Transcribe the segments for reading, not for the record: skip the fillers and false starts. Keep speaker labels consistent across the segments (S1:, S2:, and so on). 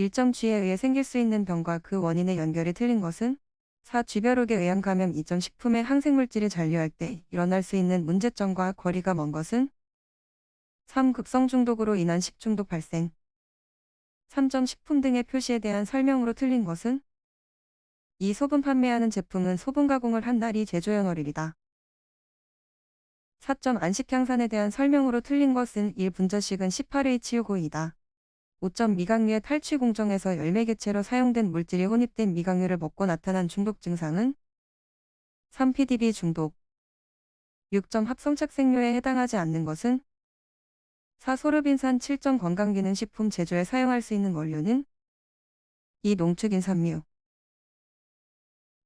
S1: 일정 쥐에 의해 생길 수 있는 병과 그 원인의 연결이 틀린 것은 4. 쥐벼룩에 의한 감염 이전 식품의 항생물질이 잔류할 때 일어날 수 있는 문제점과 거리가 먼 것은 3. 급성 중독으로 인한 식중독 발생 3점 식품 등의 표시에 대한 설명으로 틀린 것은 이 소분 판매하는 제품은 소분 가공을 한 날이 제조연월일이다. 4점 안식향산에 대한 설명으로 틀린 것은 1. 분자식은 18H6O이다. 5점 미각류의 탈취 공정에서 열매개체로 사용된 물질이 혼입된 미각류를 먹고 나타난 중독 증상은 3. PDB 중독 6점 합성착색료에 해당하지 않는 것은 4. 소르빈산 7점 건강기능식품 제조에 사용할 수 있는 원료는 2. 농축인삼류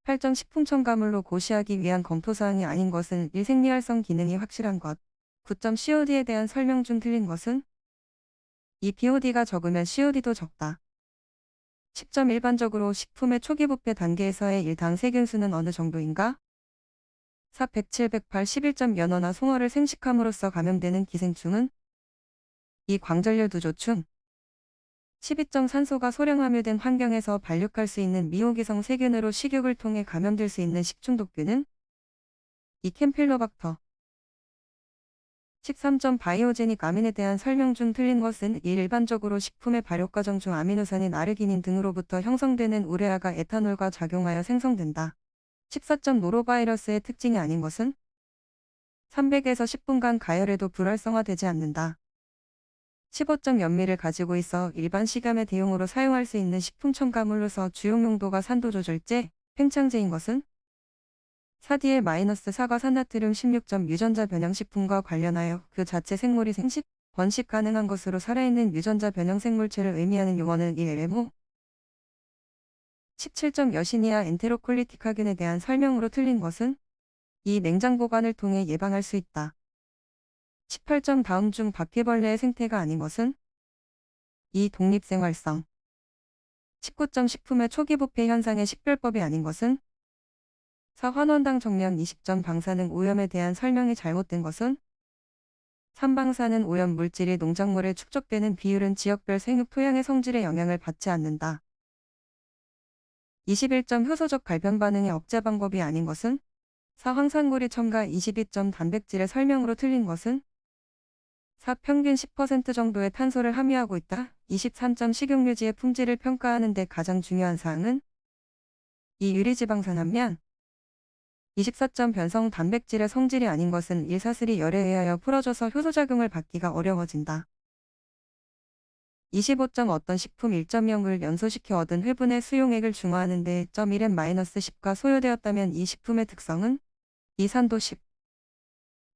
S1: 8점 식품 첨가물로 고시하기 위한 검토사항이 아닌 것은 1. 생리활성 기능이 확실한 것 9점 COD에 대한 설명 중 틀린 것은 2. BOD가 적으면 COD도 적다. 10점 일반적으로 식품의 초기 부패 단계에서의 일당 세균수는 어느 정도인가? 4. 107, 108, 11점 연어나 송어를 생식함으로써 감염되는 기생충은 2. 광전류 두조충 12점 산소가 소량 함유된 환경에서 발육할 수 있는 미호기성 세균으로 식육을 통해 감염될 수 있는 식중독균은 2. 캠필로박터 13점 바이오제닉 아민에 대한 설명 중 틀린 것은 1. 일반적으로 식품의 발효과정 중 아미노산인 아르기닌 등으로부터 형성되는 우레아가 에탄올과 작용하여 생성된다. 14점 노로바이러스의 특징이 아닌 것은 300에서 10분간 가열해도 불활성화되지 않는다. 15점 연미를 가지고 있어 일반 식염의 대용으로 사용할 수 있는 식품 첨가물로서 주용 용도가 산도조절제, 팽창제인 것은 4DL-사과산나트륨 16점 유전자 변형식품과 관련하여 그 자체 생물이 생식, 번식 가능한 것으로 살아있는 유전자 변형 생물체를 의미하는 용어는 1LMO 17점 여시니아 엔테로콜리티카균에 대한 설명으로 틀린 것은 2. 냉장 보관을 통해 예방할 수 있다. 18점 다음 중 바퀴벌레의 생태가 아닌 것은 2. 독립생활성 19점 식품의 초기 부패 현상의 식별법이 아닌 것은 4. 환원당 정량 20점 방사능 오염에 대한 설명이 잘못된 것은 3. 방사능 오염 물질이 농작물에 축적되는 비율은 지역별 생육 토양의 성질에 영향을 받지 않는다. 21점 효소적 발변 반응의 억제 방법이 아닌 것은 4. 황산고리 첨가 22점 단백질의 설명으로 틀린 것은 4. 평균 10% 정도의 탄소를 함유하고 있다. 23점 식용유지의 품질을 평가하는 데 가장 중요한 사항은 2. 유리지방산 함량 24점 변성 단백질의 성질이 아닌 것은 일사슬이 열에 의하여 풀어져서 효소작용을 받기가 어려워진다. 25점 어떤 식품 1.0을 연소시켜 얻은 회분의 수용액을 중화하는 데 1m-10가 소요되었다면 이 식품의 특성은 2. 산도 10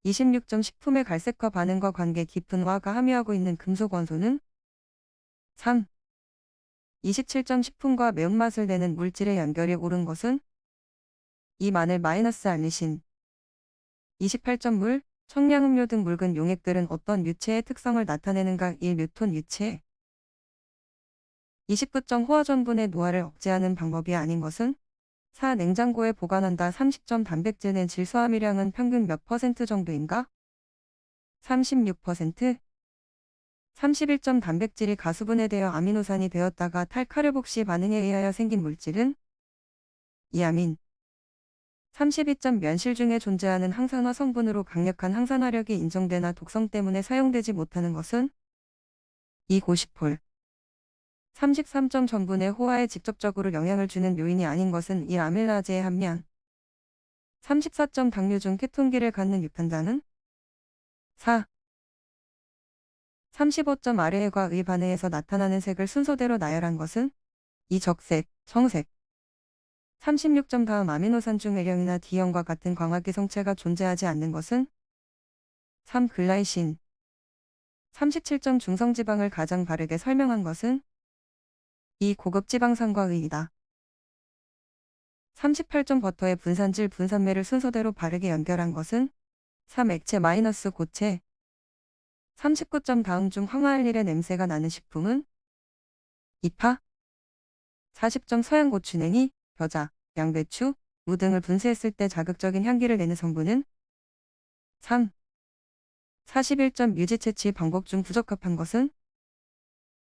S1: 26점 식품의 갈색화 반응과 관계 깊은 화가 함유하고 있는 금속 원소는 3. 27점 식품과 매운맛을 내는 물질의 연결이 옳은 것은 2. 마늘 -알리신 28점 물, 청량음료 등 묽은 용액들은 어떤 유체의 특성을 나타내는가? 1. 뉴톤 유체 29점 호화전분의 노화를 억제하는 방법이 아닌 것은 4. 냉장고에 보관한다. 30점 단백질의 질소함유량은 평균 몇 퍼센트 정도인가? 36% 31점 단백질이 가수분해 되어 아미노산이 되었다가 탈카르복시 반응에 의하여 생긴 물질은 2. 아민 32점 면실 중에 존재하는 항산화 성분으로 강력한 항산화력이 인정되나 독성 때문에 사용되지 못하는 것은 2. 고시폴 33점 전분의 호화에 직접적으로 영향을 주는 요인이 아닌 것은 1. 아밀라제의 함량 34점 당류 중 케톤기를 갖는 유판단은 4. 35점 아래에과 의 반해에서 나타나는 색을 순서대로 나열한 것은 2. 적색, 청색 36점 다음 아미노산 중 L형이나 D형과 같은 광학기 성체가 존재하지 않는 것은 3. 글라이신 37점 중성지방을 가장 바르게 설명한 것은 2. 고급 지방산과 의이다. 38점 버터의 분산질 분산매를 순서대로 바르게 연결한 것은 3. 액체 - 고체 39점 다음 중 황화알릴의 냄새가 나는 식품은 2. 파 40점 서양 고추냉이, 겨자, 양배추, 무 등을 분쇄했을 때 자극적인 향기를 내는 성분은 3. 41점 유지 채취 방법 중 부적합한 것은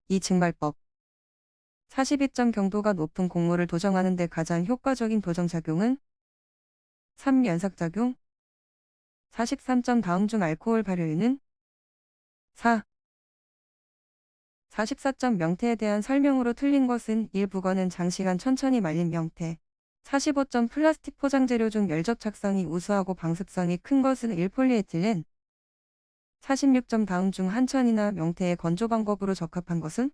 S1: 2. 증발법 42점 경도가 높은 곡물을 도정하는 데 가장 효과적인 도정작용은 3. 연삭작용. 43점 다음 중 알코올 발효유는 4. 44점 명태에 대한 설명으로 틀린 것은 1. 북어는 장시간 천천히 말린 명태. 45점 플라스틱 포장재료 중 열접착성이 우수하고 방습성이 큰 것은 1. 폴리에틸렌. 46점 다음 중 한천이나 명태의 건조 방법으로 적합한 것은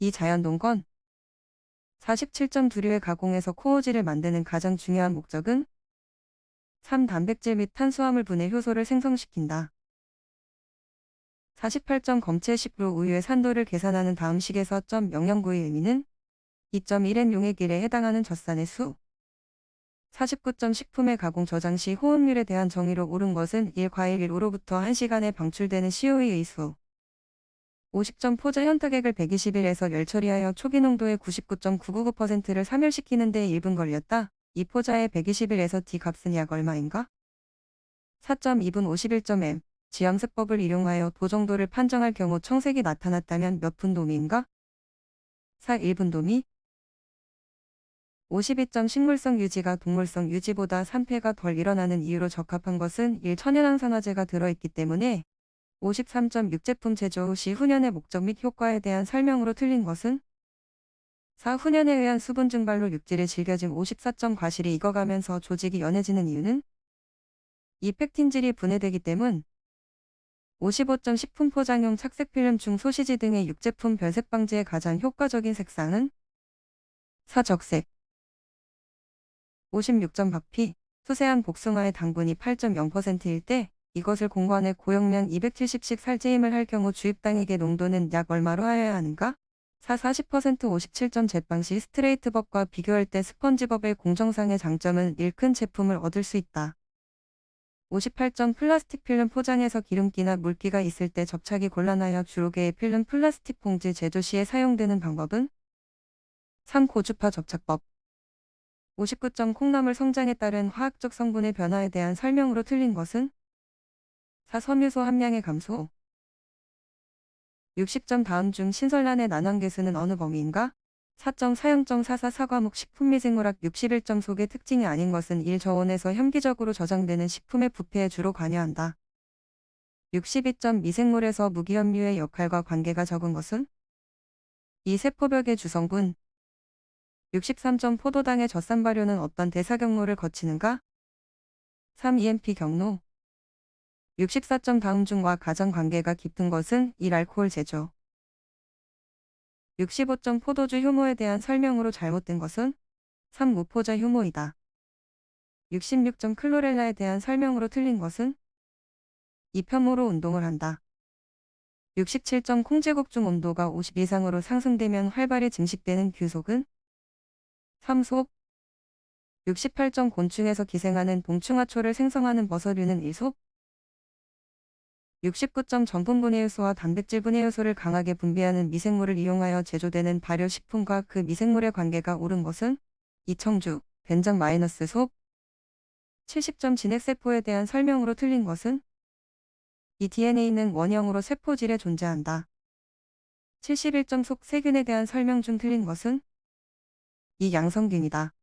S1: 2. 자연동건. 47점 두류의 가공에서 코오지를 만드는 가장 중요한 목적은 3. 단백질 및 탄수화물 분해 효소를 생성시킨다. 48점 검체 10로 우유의 산도를 계산하는 다음 식에서 영양구의 의미는 2.1N 용액일에 해당하는 젖산의 수. 49점 식품의 가공 저장 시 호흡률에 대한 정의로 옳은 것은 1. 과일 1호로부터 1시간에 방출되는 CO의 수. 50점 포자 현탁액을 120일에서 열 처리하여 초기 농도의 99.999%를 사멸시키는 데 1분 걸렸다. 이 포자의 120일에서 D 값은 약 얼마인가? 4.2분 51.m. 지양세법을 이용하여 도정도를 판정할 경우 청색이 나타났다면 몇 분도미인가? 4. 1분도미. 52점 식물성 유지가 동물성 유지보다 산패가 덜 일어나는 이유로 적합한 것은 1. 천연항산화제가 들어있기 때문에. 53점 육제품 제조 후 시 훈연의 목적 및 효과에 대한 설명으로 틀린 것은 4. 훈연에 의한 수분 증발로 육질이 질겨짐. 54점 과실이 익어가면서 조직이 연해지는 이유는 2. 팩틴질이 분해되기 때문. 55점 식품 포장용 착색 필름 중 소시지 등의 육제품 변색 방지에 가장 효과적인 색상은 4. 적색. 56점 박피. 수세한 복숭아의 당분이 8.0%일 때 이것을 공관에 고용량 270씩 살제임을 할 경우 주입당액의 농도는 약 얼마로 하여야 하는가? 4. 40% 57점 제빵 시 스트레이트법과 비교할 때 스펀지법의 공정상의 장점은 1. 큰 제품을 얻을 수 있다. 58점 플라스틱 필름 포장에서 기름기나 물기가 있을 때 접착이 곤란하여 주로개의 필름 플라스틱 봉지 제조 시에 사용되는 방법은 3. 고주파 접착법. 59점 콩나물 성장에 따른 화학적 성분의 변화에 대한 설명으로 틀린 것은 4. 섬유소 함량의 감소. 60점 다음 중 신설란의 난황계수는 어느 범위인가? 4점 사형점 44 사과목 식품미생물학. 61점 속의 특징이 아닌 것은 1. 저온에서 혐기적으로 저장되는 식품의 부패에 주로 관여한다. 62점 미생물에서 무기염류의 역할과 관계가 적은 것은 2. 세포벽의 주성분. 63점 포도당의 젖산 발효는 어떤 대사 경로를 거치는가? 3. EMP 경로. 64점 다음 중과 가장 관계가 깊은 것은 1. 알코올 제조. 65점 포도주 효모에 대한 설명으로 잘못된 것은 3. 무포자 효모이다. 66점 클로렐라에 대한 설명으로 틀린 것은 2. 편모로 운동을 한다. 67점 콩제국 중 온도가 50 이상으로 상승되면 활발히 증식되는 규속은 3. 속. 68점 곤충에서 기생하는 동충하초를 생성하는 버섯류는 1. 속. 69점 전분 분해 요소와 단백질 분해 요소를 강하게 분비하는 미생물을 이용하여 제조되는 발효식품과 그 미생물의 관계가 옳은 것은 2. 청주, 된장 마이너스 속. 70점 진핵세포에 대한 설명으로 틀린 것은 이 DNA는 원형으로 세포질에 존재한다. 71점 속 세균에 대한 설명 중 틀린 것은 이 양성균이다.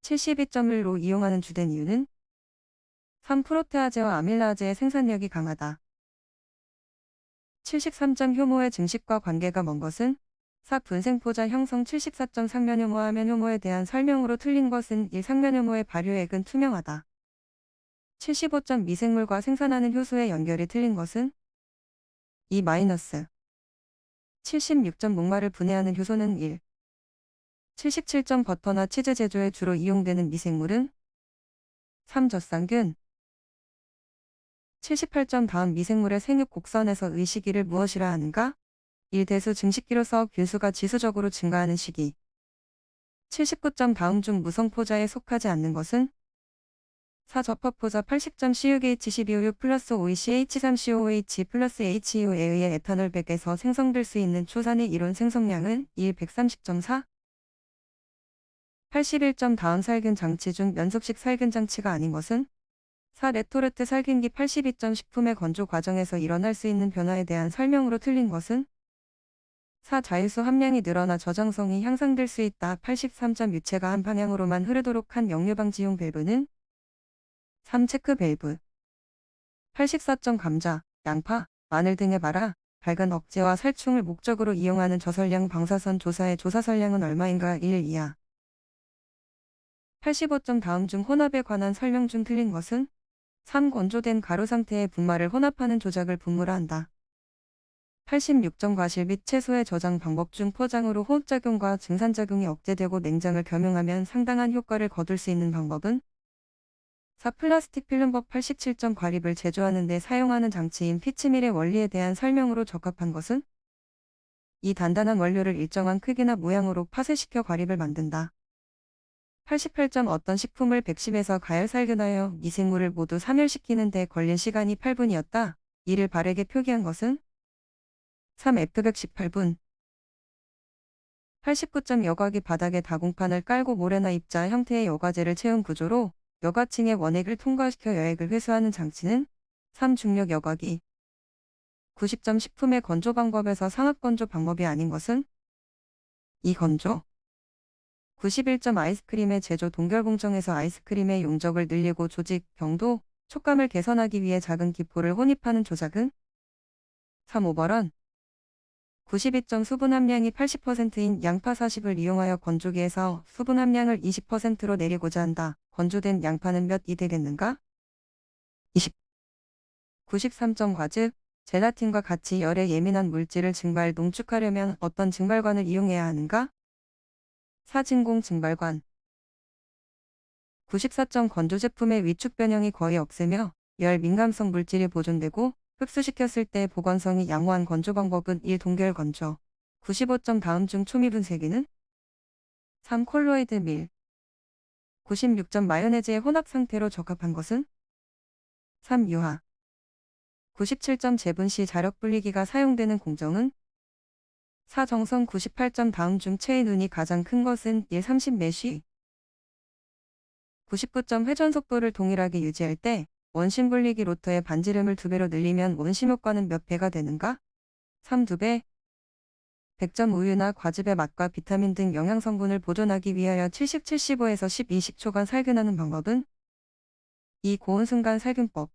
S1: 72.1로 이용하는 주된 이유는 3. 프로테아제와 아밀라아제의 생산력이 강하다. 73점 효모의 증식과 관계가 먼 것은 4. 분생포자 형성. 74점 상면효모 하면효모에 대한 설명으로 틀린 것은 1. 상면효모의 발효액은 투명하다. 75점 미생물과 생산하는 효소의 연결이 틀린 것은 2. 마이너스. 76점 목말을 분해하는 효소는 1. 77점 버터나 치즈 제조에 주로 이용되는 미생물은 3. 젖산균. 78점 다음 미생물의 생육 곡선에서 의 시기를 무엇이라 하는가? 1. 대수 증식기로서 균수가 지수적으로 증가하는 시기. 79점 다음 중 무성포자에 속하지 않는 것은 4. 접합포자. 80점 CUGH12O6 플러스 OECH3COOH 플러스 HEO에 의해 에탄올 100에서 생성될 수 있는 초산의 이론 생성량은 1. 130.4. 81점 다음 살균 장치 중 연속식 살균 장치가 아닌 것은 4. 레토르트 살균기. 82점 식품의 건조 과정에서 일어날 수 있는 변화에 대한 설명으로 틀린 것은 4. 자유수 함량이 늘어나 저장성이 향상될 수 있다. 83점 유체가 한 방향으로만 흐르도록 한 역류방지용 밸브는 3. 체크 밸브. 84점 감자, 양파, 마늘 등의 발화, 밝은 억제와 살충을 목적으로 이용하는 저설량 방사선 조사의 조사설량은 얼마인가? 1 이하. 85점 다음 중 혼합에 관한 설명 중 틀린 것은 3. 건조된 가루 상태의 분말을 혼합하는 조작을 분무화한다. 86점 과실 및 채소의 저장 방법 중 포장으로 호흡작용과 증산작용이 억제되고 냉장을 겸용하면 상당한 효과를 거둘 수 있는 방법은 4. 플라스틱 필름법. 87점 과립을 제조하는 데 사용하는 장치인 피치밀의 원리에 대한 설명으로 적합한 것은 이 단단한 원료를 일정한 크기나 모양으로 파쇄시켜 과립을 만든다. 88점 어떤 식품을 110에서 가열살균하여 미생물을 모두 사멸시키는 데 걸린 시간이 8분이었다. 이를 바르게 표기한 것은 3. F118분. 89점 여과기 바닥에 다공판을 깔고 모래나 입자 형태의 여과제를 채운 구조로 여과층의 원액을 통과시켜 여액을 회수하는 장치는 3. 중력 여과기. 90점 식품의 건조 방법에서 상압 건조 방법이 아닌 것은 2. 건조. 91점 아이스크림의 제조 동결 공정에서 아이스크림의 용적을 늘리고 조직, 경도, 촉감을 개선하기 위해 작은 기포를 혼입하는 조작은 3. 오버런. 92점 수분 함량이 80%인 양파 40을 이용하여 건조기에서 수분 함량을 20%로 내리고자 한다. 건조된 양파는 몇 이 되겠는가? 20. 93점 과즙. 젤라틴과 같이 열에 예민한 물질을 증발 농축하려면 어떤 증발관을 이용해야 하는가? 4. 진공 증발관. 94점 건조 제품의 위축 변형이 거의 없으며 열 민감성 물질이 보존되고 흡수시켰을 때 보관성이 양호한 건조 방법은 1. 동결 건조. 95점 다음 중 초미분 세기는 3. 콜로이드 밀. 96점 마요네즈의 혼합 상태로 적합한 것은 3. 유화. 97점 제분 시 자력 분리기가 사용되는 공정은 4. 정성. 98점 다음 중 체의 눈이 가장 큰 것은 1. 30 메쉬. 99점 회전 속도를 동일하게 유지할 때 원심 분리기 로터의 반지름을 2배로 늘리면 원심 효과는 몇 배가 되는가? 3. 2배. 100점 우유나 과즙의 맛과 비타민 등 영양성분을 보존하기 위하여 70-75에서 12식초간 살균하는 방법은 2. 고온 순간 살균법.